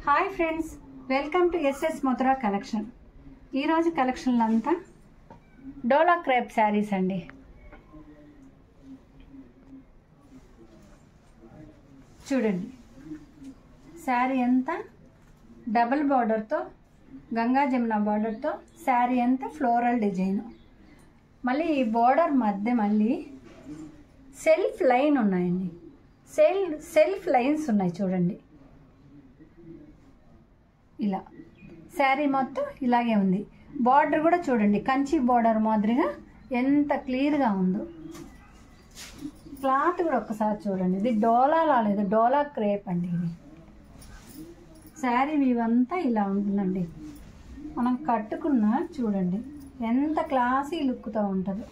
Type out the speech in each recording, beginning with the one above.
Hi friends, welcome to SS Madhura collection. ఈరోజు కలెక్షన్లు అంతా డోలా క్రేప్ శారీస్ అండి. చూడండి, శారీ అంతా డబుల్ బార్డర్తో, గంగా జమున బార్డర్తో శారీ అంతా ఫ్లోరల్ డిజైన్. మళ్ళీ ఈ బార్డర్ మధ్య మళ్ళీ సెల్ఫ్ లైన్ ఉన్నాయండి. సెల్ఫ్ లైన్స్ ఉన్నాయి చూడండి. ఇలా శారీ మొత్తం ఇలాగే ఉంది. బార్డర్ కూడా చూడండి, కంచి బార్డర్ మాదిరిగా ఎంత క్లియర్గా ఉందో. క్లాత్ కూడా ఒక్కసారి చూడండి. ఇది డోలా రాలేదు, డోలా క్రేప్ అండి. ఇది శారీ ఇవంతా ఇలా ఉంటుందండి. మనం కట్టుకున్న చూడండి ఎంత క్లాసీ లుక్తో ఉంటుందో.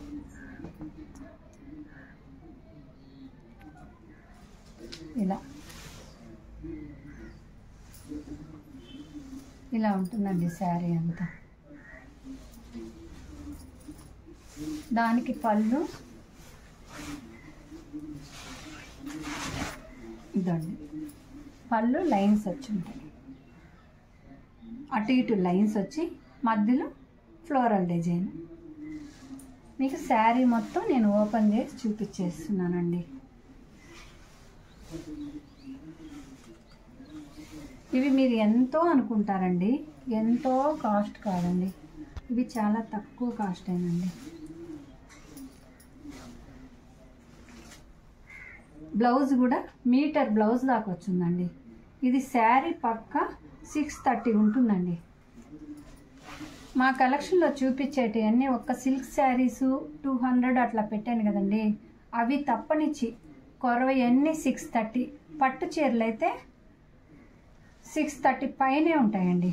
ఇలా ఉంటుందండి శారీ అంతా. దానికి పళ్ళు ఇదండి. పళ్ళు లైన్స్ వచ్చి ఉంటాయి, అటు ఇటు లైన్స్ వచ్చి మధ్యలో ఫ్లోరల్ డిజైన్. మీకు శారీ మొత్తం నేను ఓపెన్ చేసి చూపించేస్తున్నానండి. ఇవి మీరు ఎంతో అనుకుంటారండి, ఎంతో కాస్ట్ కాదండి. ఇవి చాలా తక్కువ కాస్ట్ అయినండి. బ్లౌజ్ కూడా మీటర్ బ్లౌజ్ దాకా వచ్చిందండి. ఇది శారీ పక్కా 630 ఉంటుందండి. మా కలెక్షన్లో చూపించేటివన్నీ ఒక్క సిల్క్ శారీసు 200 అట్లా పెట్టాను కదండి. అవి తప్పనిచ్చి కొరవన్నీ 630. పట్టు చీరలు అయితే 630 పైనే ఉంటాయండి.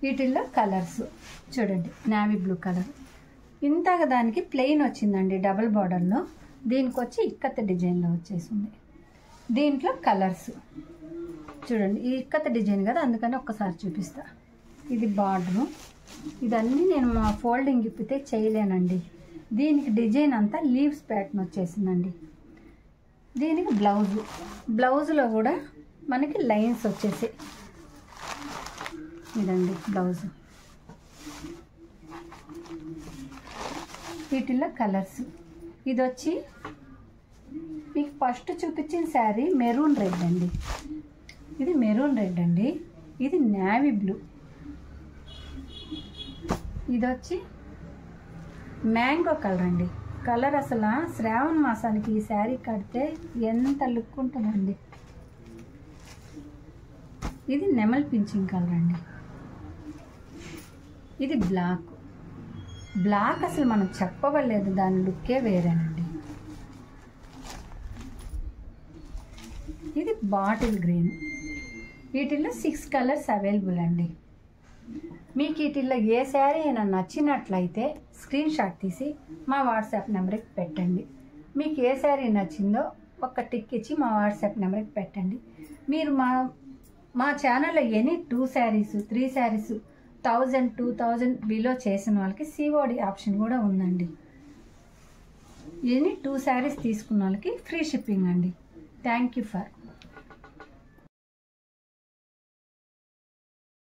వీటిల్లో కలర్స్ చూడండి, నావీ బ్లూ కలర్. ఇంతగా దానికి ప్లెయిన్ వచ్చిందండి డబుల్ బార్డర్లో. దీనికి వచ్చి ఇక్కత్ డిజైన్లో వచ్చేసింది. దీంట్లో కలర్స్ చూడండి. ఈ ఇక్కత్ డిజైన్ కదా, అందుకని ఒక్కసారి చూపిస్తా. ఇది బార్డరు. ఇదన్నీ నేను మా ఫోల్డింగ్ ఇప్పితే చేయలేనండి. దీనికి డిజైన్ అంతా లీవ్స్ ప్యాటర్న్ వచ్చేసిందండి. దీనికి బ్లౌజులో కూడా మనకి లైన్స్ వచ్చేసి ఇదండి బ్లౌజు. వీటిల్లో కలర్స్. ఇది వచ్చి మీకు ఫస్ట్ చూపించిన శారీ మెరూన్ రెడ్ అండి. ఇది మెరూన్ రెడ్ అండి. ఇది నావీ బ్లూ. ఇది వచ్చి మ్యాంగో కలర్ అండి. కలర్ అసలు శ్రావణ మాసానికి ఈ శారీ కడితే ఎంత లుక్ ఉంటుందండి. ఇది నెమల్ పింఛింగ్ కలర్ అండి. ఇది బ్లాక్ అసలు మనం చెప్పవలేదు, దాని లుక్కే వేరేనండి. ఇది బాటిల్ గ్రీన్. వీటిల్లో 6 కలర్స్ అవైలబుల్ అండి. మీకు వీటిల్లో ఏ శారీ అయినా నచ్చినట్లయితే స్క్రీన్ షాట్ తీసి మా వాట్సాప్ నెంబర్కి పెట్టండి. మీకు ఏ శారీ నచ్చిందో ఒక టిక్ ఇచ్చి మా వాట్సాప్ నెంబర్కి పెట్టండి. మీరు మా ఛానల్లో ఎనీ 2 శారీస్ 3 శారీస్ 1000 2000 బిలో చేసిన వాళ్ళకి COD ఆప్షన్ కూడా ఉందండి. ఎనీ 2 శారీస్ తీసుకున్న వాళ్ళకి ఫ్రీ షిప్పింగ్ అండి. Thank you for